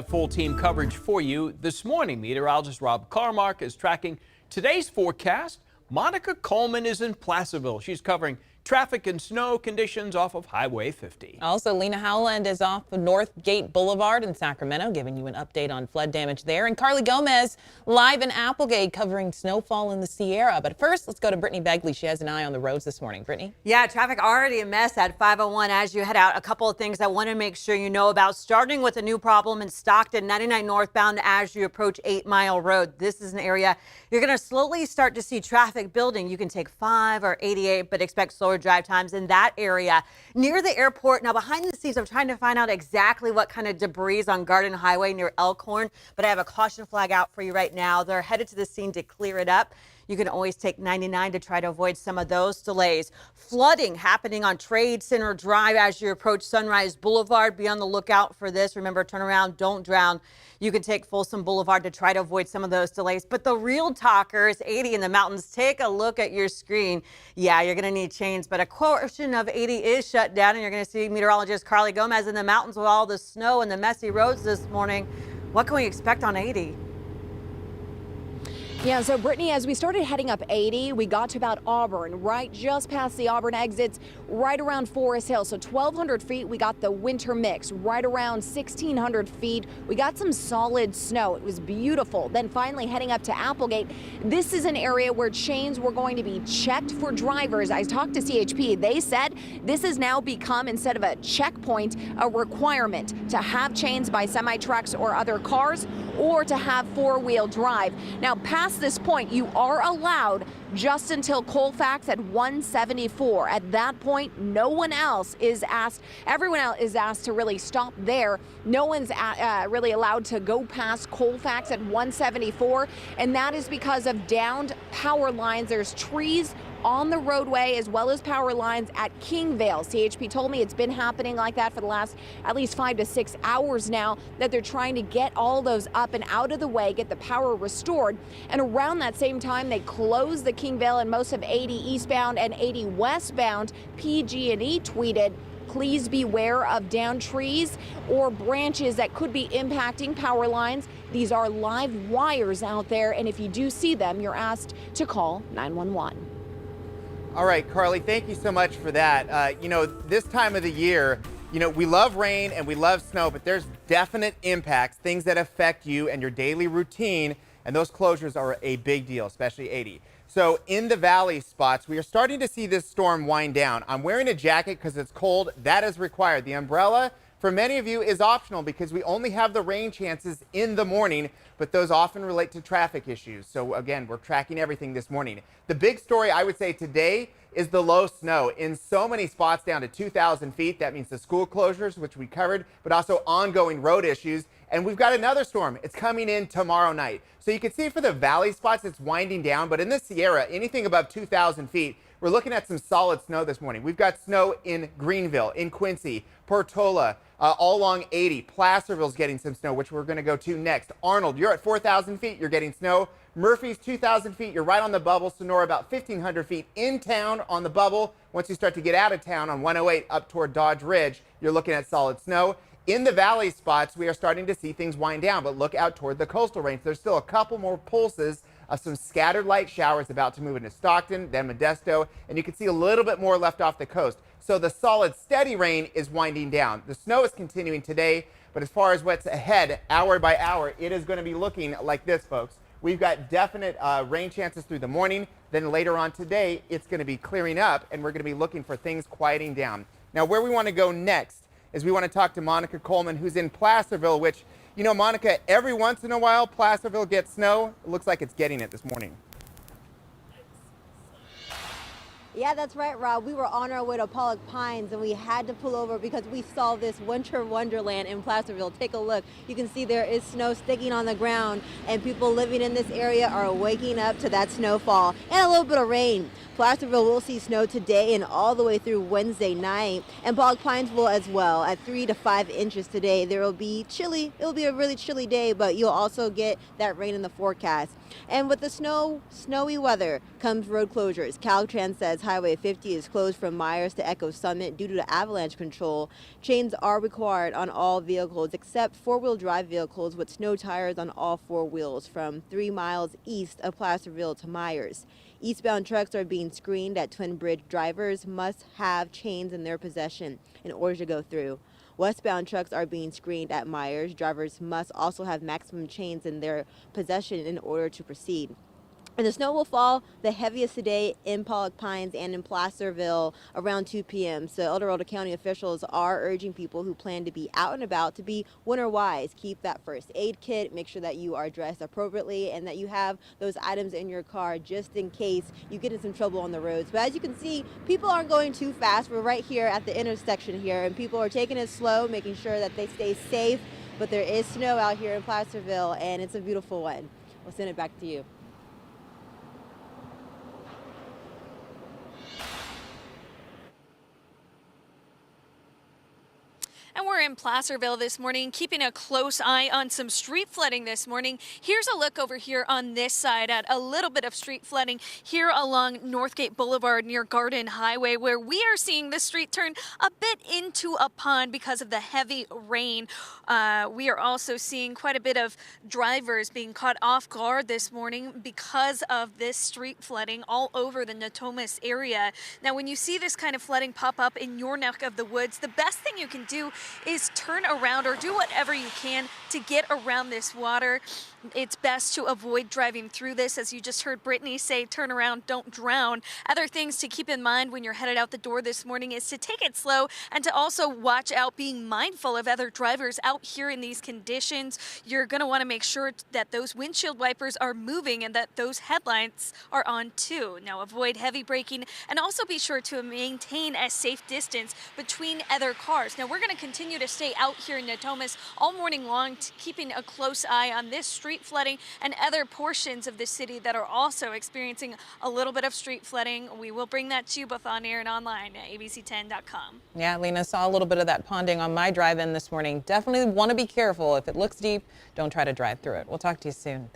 Full team coverage for you this morning. Meteorologist Rob Carmark is tracking today's forecast. Monica Coleman is in Placerville. She's covering traffic and snow conditions off of Highway 50. Also, Lena Howland is off of North Gate Boulevard in Sacramento, giving you an update on flood damage there. And Carly Gomez live in Applegate covering snowfall in the Sierra. But first, let's go to Brittany Begley. She has an eye on the roads this morning. Brittany? Yeah, traffic already a mess at 501 as you head out. A couple of things I want to make sure you know about, starting with a new problem in Stockton, 99 northbound as you approach 8 Mile Road. This is an area you're going to slowly start to see traffic building. You can take 5 or 88, but expect slower drive times in that area near the airport. Now, behind the scenes, I'm trying to find out exactly what kind of debris is on Garden Highway near Elkhorn, but I have a caution flag out for you right now. They're headed to the scene to clear it up. You can always take 99 to try to avoid some of those delays. Flooding happening on Trade Center Drive as you approach Sunrise Boulevard. Be on the lookout for this. Remember, turn around, don't drown. You can take Folsom Boulevard to try to avoid some of those delays. But the real talker is 80 in the mountains. Take a look at your screen. Yeah, you're going to need chains, but a portion of 80 is shut down, and you're going to see meteorologist Carly Gomez in the mountains with all the snow and the messy roads this morning. What can we expect on 80? Yeah, so Brittany, as we started heading up 80, we got to about Auburn, right just past the Auburn exits, right around Forest Hill. So 1,200 feet, we got the winter mix. Right around 1,600 feet, we got some solid snow. It was beautiful. Then finally heading up to Applegate, this is an area where chains were going to be checked for drivers. I talked to CHP. They said this has now become, instead of a checkpoint, a requirement to have chains by semi-trucks or other cars, or to have four-wheel drive. Now, past this point, you are allowed just until Colfax at 174. At that point, no one else is asked. Everyone else is asked to really stop there. No one's really allowed to go past Colfax at 174, and that is because of downed power lines. There's trees on the roadway as well as power lines at Kingvale. CHP told me it's been happening like that for the last at least 5 to 6 hours now, that they're trying to get all those up and out of the way, get the power restored. And around that same time, they closed the Kingvale and most of 80 eastbound and 80 westbound. PG&E tweeted, "Please beware of downed trees or branches that could be impacting power lines. These are live wires out there, and if you do see them, you're asked to call 911. All right, Carly, thank you so much for that. This time of the year, we love rain and we love snow, but there's definite impacts, things that affect you and your daily routine, and those closures are a big deal, especially 80. So in the valley spots, we are starting to see this storm wind down. I'm wearing a jacket because it's cold. That is required. The umbrella, for many of you, is optional because we only have the rain chances in the morning, but those often relate to traffic issues. So again, we're tracking everything this morning. The big story I would say today is the low snow in so many spots down to 2,000 feet. That means the school closures, which we covered, but also ongoing road issues. And we've got another storm. It's coming in tomorrow night. So you can see for the valley spots, it's winding down, but in the Sierra, anything above 2,000 feet, we're looking at some solid snow this morning. We've got snow in Greenville, in Quincy, Portola, all along 80. Placerville's getting some snow, which we're going to go to next. Arnold, you're at 4,000 feet, you're getting snow. Murphy's 2,000 feet, you're right on the bubble. Sonora about 1,500 feet in town on the bubble. Once you start to get out of town on 108 up toward Dodge Ridge, you're looking at solid snow. In the valley spots, we are starting to see things wind down, but look out toward the coastal range. There's still a couple more pulses of some scattered light showers about to move into Stockton, then Modesto, and you can see a little bit more left off the coast. So the solid, steady rain is winding down. The snow is continuing today, but as far as what's ahead, hour by hour, it is going to be looking like this, folks. We've got definite rain chances through the morning. Then later on today, it's going to be clearing up, and we're going to be looking for things quieting down. Now, where we want to go next is we want to talk to Monica Coleman, who's in Placerville, which, Monica, every once in a while, Placerville gets snow. It looks like it's getting it this morning. Yeah, that's right, Rob. We were on our way to Pollock Pines and we had to pull over because we saw this winter wonderland in Placerville. Take a look. You can see there is snow sticking on the ground and people living in this area are waking up to that snowfall and a little bit of rain. Placerville will see snow today and all the way through Wednesday night, and Pollock Pines will as well at 3 to 5 inches today. There will be chilly. It will be a really chilly day, but you'll also get that rain in the forecast. And with the snowy weather comes road closures. Caltrans says Highway 50 is closed from Myers to Echo Summit due to avalanche control. Chains are required on all vehicles except four-wheel drive vehicles with snow tires on all four wheels from 3 miles east of Placerville to Myers. Eastbound trucks are being screened at Twin Bridge. Drivers must have chains in their possession in order to go through. Westbound trucks are being screened at Myers. Drivers must also have maximum chains in their possession in order to proceed. And the snow will fall the heaviest today in Pollock Pines and in Placerville around 2 p.m. So El Dorado County officials are urging people who plan to be out and about to be winter wise. Keep that first aid kit, make sure that you are dressed appropriately and that you have those items in your car just in case you get in some trouble on the roads. But as you can see, people aren't going too fast. We're right here at the intersection here and people are taking it slow, making sure that they stay safe. But there is snow out here in Placerville and it's a beautiful one. We'll send it back to you. And we're in Placerville this morning, keeping a close eye on some street flooding this morning. Here's a look over here on this side at a little bit of street flooding here along Northgate Boulevard near Garden Highway, where we are seeing the street turn a bit into a pond because of the heavy rain. We are also seeing quite a bit of drivers being caught off guard this morning because of this street flooding all over the Natomas area. Now, when you see this kind of flooding pop up in your neck of the woods, the best thing you can do is turn around or do whatever you can to get around this water. It's best to avoid driving through this. As you just heard Brittany say, turn around, don't drown. Other things to keep in mind when you're headed out the door this morning is to take it slow and to also watch out, being mindful of other drivers out here in these conditions. You're going to want to make sure that those windshield wipers are moving and that those headlights are on too. Now, avoid heavy braking and also be sure to maintain a safe distance between other cars. Now, we're going to continue to stay out here in Natomas all morning long, keeping a close eye on this street flooding and other portions of the city that are also experiencing a little bit of street flooding. We will bring that to you both on air and online at abc10.com. Yeah, Lena, saw a little bit of that ponding on my drive-in this morning. Definitely want to be careful. If it looks deep, don't try to drive through it. We'll talk to you soon.